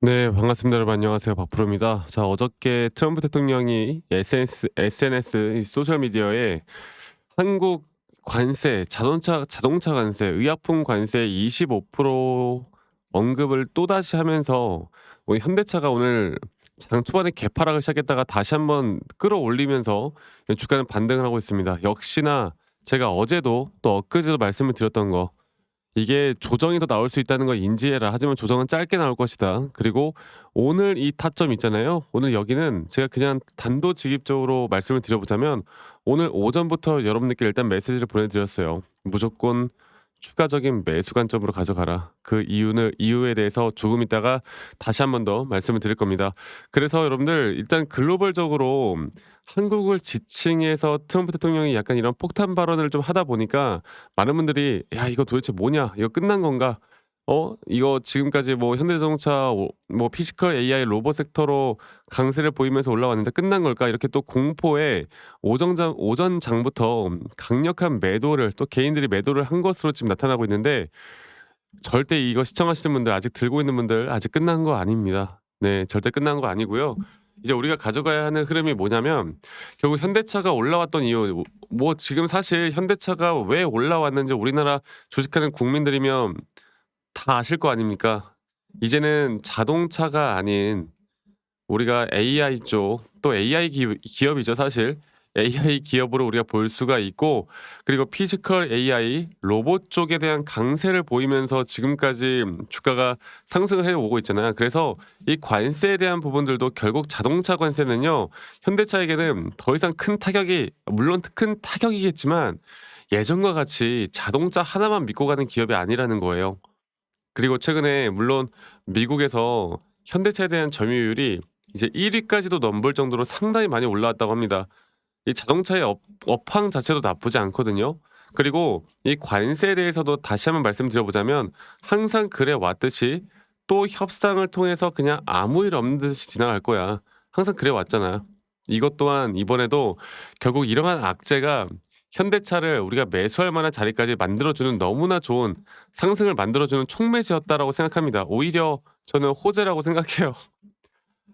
네, 반갑습니다. 여러분 안녕하세요. 박프로입니다. 자, 어저께 트럼프 대통령이 SNS 이 소셜 미디어에 한국 관세, 자동차 관세, 의약품 관세 25% 언급을 또다시 하면서 현대차가 오늘 장 초반에 개파락을 시작했다가 다시 한번 끌어올리면서 주가는 반등을 하고 있습니다. 역시나 제가 어제도 또 엊그제도 말씀을 드렸던 거, 이게 조정이 더 나올 수 있다는 걸 인지해라. 하지만 조정은 짧게 나올 것이다. 그리고 오늘 이 타점 있잖아요. 오늘 여기는 제가 그냥 단도직입적으로 말씀을 드려보자면 오늘 오전부터 여러분들께 일단 메시지를 보내드렸어요. 무조건 추가적인 매수 관점으로 가져가라. 그 이유에 대해서 조금 있다가 다시 한번 더 말씀을 드릴 겁니다. 그래서 여러분들 일단 글로벌적으로 한국을 지칭해서 트럼프 대통령이 약간 이런 폭탄 발언을 좀 하다 보니까 많은 분들이 "야 이거 도대체 뭐냐? 이거 끝난 건가? 이거 지금까지 뭐 현대자동차 뭐 피지컬 AI 로봇 섹터로 강세를 보이면서 올라왔는데 끝난 걸까?" 이렇게 또 공포에 오전장부터 강력한 매도를 또 개인들이 매도를 한 것으로 지금 나타나고 있는데, 절대 이거 시청하시는 분들 아직 들고 있는 분들 아직 끝난 거 아닙니다. 네, 절대 끝난 거 아니고요. 이제 우리가 가져가야 하는 흐름이 뭐냐면 결국 현대차가 올라왔던 이유, 뭐 지금 사실 현대차가 왜 올라왔는지 우리나라 주식하는 국민들이면 다 아실 거 아닙니까? 이제는 자동차가 아닌 우리가 AI 쪽, 또 AI 기업이죠 사실. AI 기업으로 우리가 볼 수가 있고, 그리고 피지컬 AI 로봇 쪽에 대한 강세를 보이면서 지금까지 주가가 상승을 해 오고 있잖아요. 그래서 이 관세에 대한 부분들도 결국 자동차 관세는요, 현대차에게는 더 이상 큰 타격이, 물론 큰 타격이겠지만 예전과 같이 자동차 하나만 믿고 가는 기업이 아니라는 거예요. 그리고 최근에 물론 미국에서 현대차에 대한 점유율이 이제 1 위까지도 넘볼 정도로 상당히 많이 올라왔다고 합니다. 이 자동차의 업황 자체도 나쁘지 않거든요. 그리고 이 관세에 대해서도 다시 한번 말씀드려보자면 항상 그래 왔듯이 또 협상을 통해서 그냥 아무 일 없는 듯이 지나갈 거야. 항상 그래 왔잖아요. 이것 또한 이번에도 결국 이러한 악재가 현대차를 우리가 매수할 만한 자리까지 만들어주는 너무나 좋은 상승을 만들어주는 촉매제였다라고 생각합니다. 오히려 저는 호재라고 생각해요.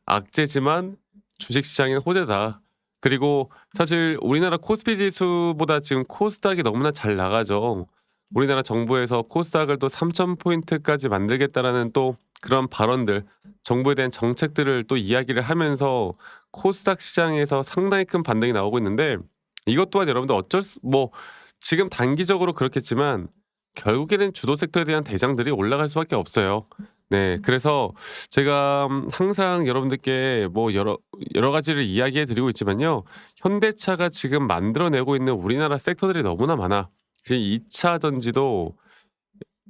악재지만 주식시장엔 호재다. 그리고 사실 우리나라 코스피 지수보다 지금 코스닥이 너무나 잘 나가죠. 우리나라 정부에서 코스닥을 또 3,000포인트까지 만들겠다라는 또 그런 발언들, 정부에 대한 정책들을 또 이야기를 하면서 코스닥 시장에서 상당히 큰 반등이 나오고 있는데, 이것 또한 여러분들 지금 단기적으로 그렇겠지만 결국에는 주도 섹터에 대한 대장들이 올라갈 수밖에 없어요. 네. 그래서 제가 항상 여러분들께 뭐 여러 가지를 이야기해 드리고 있지만요. 현대차가 지금 만들어내고 있는 우리나라 섹터들이 너무나 많아. 지금 2차 전지도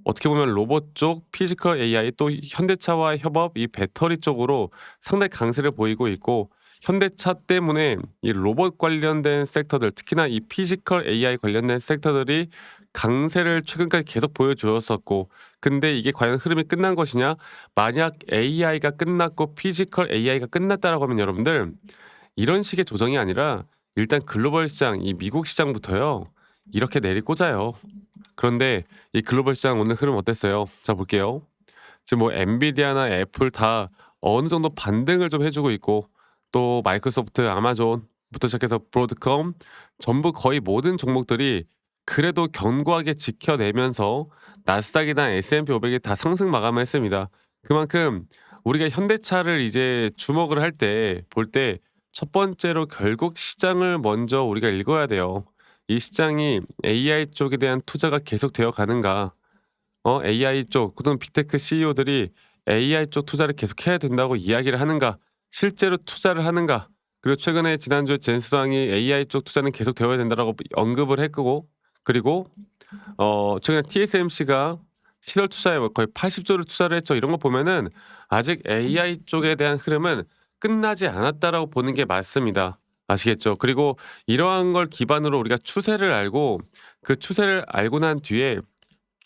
어떻게 보면 로봇 쪽, 피지컬 AI, 또 현대차와의 협업, 이 배터리 쪽으로 상당히 강세를 보이고 있고, 현대차 때문에 이 로봇 관련된 섹터들, 특히나 이 피지컬 AI 관련된 섹터들이 강세를 최근까지 계속 보여주었었고, 근데 이게 과연 흐름이 끝난 것이냐? 만약 AI가 끝났고 피지컬 AI가 끝났다라고 하면 여러분들, 이런 식의 조정이 아니라 일단 글로벌 시장, 이 미국 시장부터요, 이렇게 내리꽂아요. 그런데 이 글로벌 시장 오늘 흐름 어땠어요? 자, 볼게요. 지금 뭐 엔비디아나 애플 다 어느 정도 반등을 좀 해주고 있고, 또 마이크로소프트, 아마존부터 시작해서 브로드컴, 전부 거의 모든 종목들이 그래도 견고하게 지켜내면서 나스닥이나 S&P 500이 다 상승 마감을 했습니다. 그만큼 우리가 현대차를 이제 주목을 할 때 볼 때 첫 번째로 결국 시장을 먼저 우리가 읽어야 돼요. 이 시장이 AI 쪽에 대한 투자가 계속되어 가는가? AI 쪽 또는 빅테크 CEO들이 AI 쪽 투자를 계속해야 된다고 이야기를 하는가? 실제로 투자를 하는가? 그리고 최근에 지난주에 젠스랑이 AI 쪽 투자는 계속되어야 된다라고 언급을 했고, 그리고 최근에 TSMC가 시설 투자에 뭐 거의 80조를 투자를 했죠. 이런 거 보면은 아직 AI 쪽에 대한 흐름은 끝나지 않았다라고 보는 게 맞습니다. 아시겠죠? 그리고 이러한 걸 기반으로 우리가 추세를 알고, 그 추세를 알고 난 뒤에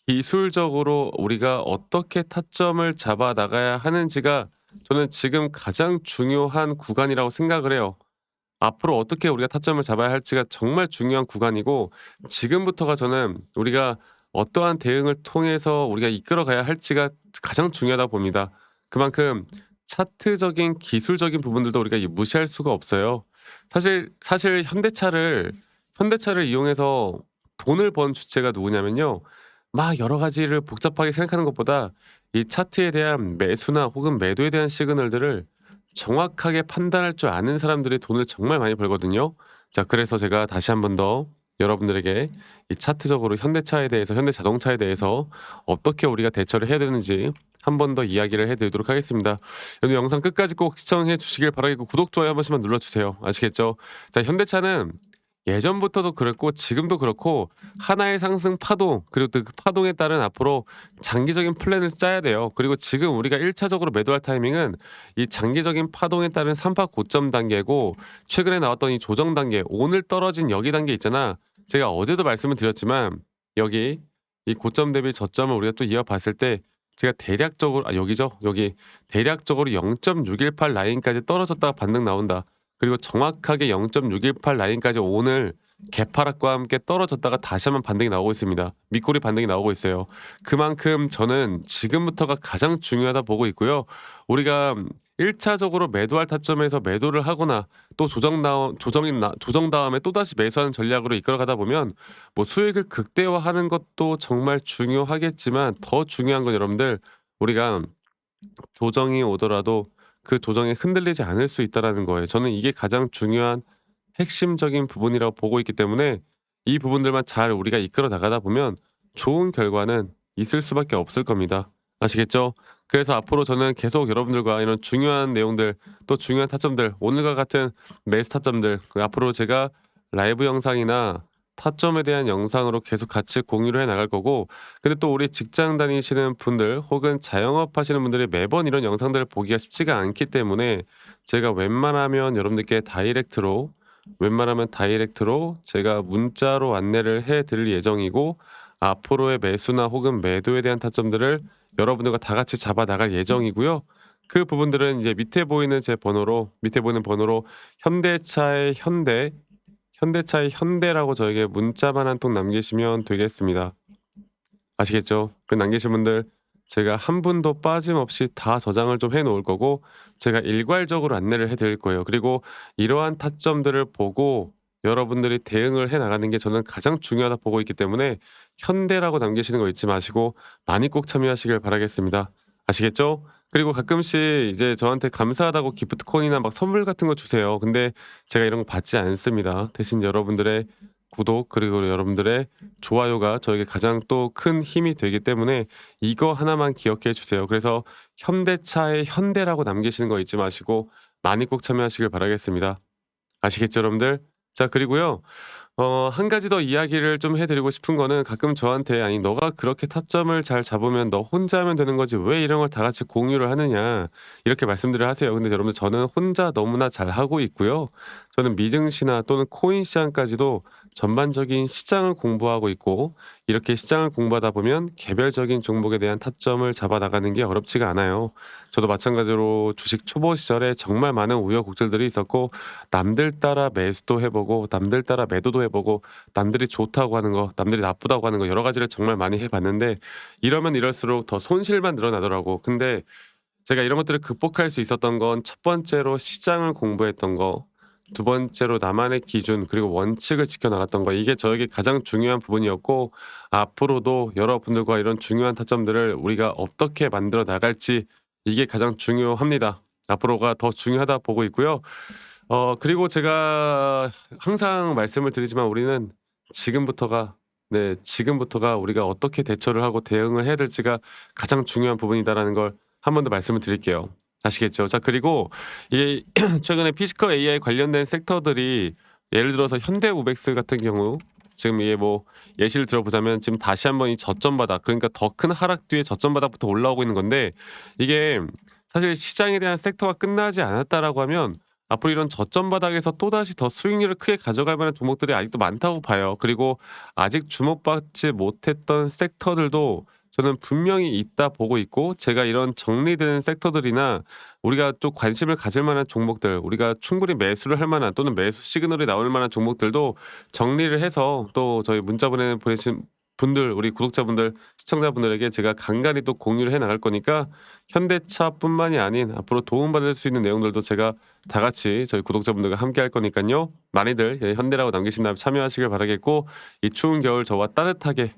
기술적으로 우리가 어떻게 타점을 잡아 나가야 하는지가 저는 지금 가장 중요한 구간이라고 생각을 해요. 앞으로 어떻게 우리가 타점을 잡아야 할지가 정말 중요한 구간이고, 지금부터가 저는 우리가 어떠한 대응을 통해서 우리가 이끌어 가야 할지가 가장 중요하다고 봅니다. 그만큼 차트적인 기술적인 부분들도 우리가 무시할 수가 없어요. 사실 현대차를 이용해서 돈을 번 주체가 누구냐면요. 막 여러 가지를 복잡하게 생각하는 것보다 이 차트에 대한 매수나 혹은 매도에 대한 시그널들을 정확하게 판단할 줄 아는 사람들이 돈을 정말 많이 벌거든요. 자, 그래서 제가 다시 한번 더 여러분들에게 이 차트적으로 현대자동차에 대해서 어떻게 우리가 대처를 해야 되는지 한 번 더 이야기를 해 드리도록 하겠습니다. 오늘 영상 끝까지 꼭 시청해 주시길 바라겠고, 구독, 좋아요 한 번씩만 눌러 주세요. 아시겠죠? 자, 현대차는 예전부터도 그랬고 지금도 그렇고 하나의 상승 파동, 그리고 또 그 파동에 따른 앞으로 장기적인 플랜을 짜야 돼요. 그리고 지금 우리가 1차적으로 차적으로 매도할 타이밍은 이 장기적인 파동에 따른 삼파 고점 단계고, 최근에 나왔던 이 조정 단계, 오늘 떨어진 여기 단계 있잖아. 제가 어제도 말씀을 드렸지만 여기 이 고점 대비 저점을 우리가 또 이어봤을 때 제가 대략적으로, 여기죠. 여기 대략적으로 0.618 라인까지 떨어졌다가 반등 나온다. 그리고 정확하게 0.618 라인까지 오늘 개파락과 함께 떨어졌다가 다시 한번 반등이 나오고 있습니다. 밑꼬리 반등이 나오고 있어요. 그만큼 저는 지금부터가 가장 중요하다 보고 있고요. 우리가 1차적으로 매도할 타점에서 매도를 하거나 또 조정 다음에 또다시 매수하는 전략으로 이끌어가다 보면 뭐 수익을 극대화하는 것도 정말 중요하겠지만, 더 중요한 건 여러분들, 우리가 조정이 오더라도 그 조정에 흔들리지 않을 수 있다라는 거예요. 저는 이게 가장 중요한 핵심적인 부분이라고 보고 있기 때문에 이 부분들만 잘 우리가 이끌어 나가다 보면 좋은 결과는 있을 수밖에 없을 겁니다. 아시겠죠? 그래서 앞으로 저는 계속 여러분들과 이런 중요한 내용들, 또 중요한 타점들, 오늘과 같은 매수 타점들, 앞으로 제가 라이브 영상이나 타점에 대한 영상으로 계속 같이 공유를 해 나갈 거고, 근데 또 우리 직장 다니시는 분들 혹은 자영업 하시는 분들이 매번 이런 영상들을 보기가 쉽지가 않기 때문에 제가 웬만하면 다이렉트로 제가 문자로 안내를 해 드릴 예정이고, 앞으로의 매수나 혹은 매도에 대한 타점들을 여러분들과 다 같이 잡아 나갈 예정이고요. 그 부분들은 이제 밑에 보이는 번호로 현대차의 현대라고 저에게 문자만 한 통 남기시면 되겠습니다. 아시겠죠? 그 남기신 분들 제가 한 분도 빠짐없이 다 저장을 좀 해 놓을 거고, 제가 일괄적으로 안내를 해 드릴 거예요. 그리고 이러한 타점들을 보고 여러분들이 대응을 해 나가는 게 저는 가장 중요하다 보고 있기 때문에 현대라고 남기시는 거 잊지 마시고 많이 꼭 참여하시길 바라겠습니다. 아시겠죠? 그리고 가끔씩 이제 저한테 감사하다고 기프트콘이나 막 선물 같은 거 주세요. 근데 제가 이런 거 받지 않습니다. 대신 여러분들의 구독, 그리고 여러분들의 좋아요가 저에게 가장 또 큰 힘이 되기 때문에 이거 하나만 기억해 주세요. 그래서 현대차의 현대라고 남기시는 거 잊지 마시고 많이 꼭 참여하시길 바라겠습니다. 아시겠죠, 여러분들? 자, 그리고요. 한 가지 더 이야기를 좀 해 드리고 싶은 거는, 가끔 저한테 "아니 너가 그렇게 타점을 잘 잡으면 너 혼자 하면 되는 거지 왜 이런 걸 다 같이 공유를 하느냐." 이렇게 말씀들을 하세요. 근데 여러분들, 저는 혼자 너무나 잘하고 있고요. 저는 미증시나 또는 코인 시장까지도 전반적인 시장을 공부하고 있고, 이렇게 시장을 공부하다 보면 개별적인 종목에 대한 타점을 잡아 나가는 게 어렵지가 않아요. 저도 마찬가지로 주식 초보 시절에 정말 많은 우여곡절들이 있었고, 남들 따라 매수도 해 보고 남들 따라 매도도 해 보고 남들이 좋다고 하는 거, 남들이 나쁘다고 하는 거, 여러 가지를 정말 많이 해 봤는데 이러면 이럴수록 더 손실만 늘어나더라고. 근데 제가 이런 것들을 극복할 수 있었던 건, 첫 번째로 시장을 공부했던 거, 두 번째로 나만의 기준 그리고 원칙을 지켜 나갔던 거, 이게 저에게 가장 중요한 부분이었고, 앞으로도 여러분들과 이런 중요한 타점들을 우리가 어떻게 만들어 나갈지, 이게 가장 중요합니다. 앞으로가 더 중요하다 보고 있고요. 그리고 제가 항상 말씀을 드리지만 우리는 지금부터가 지금부터가 우리가 어떻게 대처를 하고 대응을 해야 될지가 가장 중요한 부분이다라는 걸 한 번 더 말씀을 드릴게요. 아시겠죠? 자, 그리고 이 최근에 피지컬 AI 관련된 섹터들이, 예를 들어서 현대우백스 같은 경우, 지금 이게 뭐 예시를 들어보자면 지금 다시 한번 이 저점 바닥, 그러니까 더 큰 하락 뒤에 저점 바닥부터 올라오고 있는 건데, 이게 사실 시장에 대한 섹터가 끝나지 않았다라고 하면 앞으로 이런 저점 바닥에서 또다시 더 수익률을 크게 가져갈 만한 종목들이 아직도 많다고 봐요. 그리고 아직 주목받지 못했던 섹터들도 저는 분명히 있다 보고 있고, 제가 이런 정리되는 sektor들이나 우리가 또 관심을 가질 만한 종목들, 우리가 충분히 매수를 할 만한 또는 매수 시그널이 나올 만한 종목들도 정리를 해서 또 저희 문자 보내신 분들, 우리 구독자분들, 시청자분들에게 제가 간간히 또 공유를 해 나갈 거니까 현대차뿐만이 아닌 앞으로 도움받을 수 있는 내용들도 제가 다 같이 저희 구독자분들과 함께 할 거니까요. 많이들 현대라고 남기신 다음에 참여하시길 바라겠고, 이 추운 겨울 저와 따뜻하게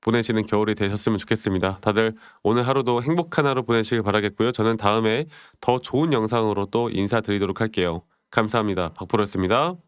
보내시는 겨울이 되셨으면 좋겠습니다. 다들 오늘 하루도 행복한 하루 보내시길 바라겠고요. 저는 다음에 더 좋은 영상으로 또 인사드리도록 할게요. 감사합니다. 박프로였습니다.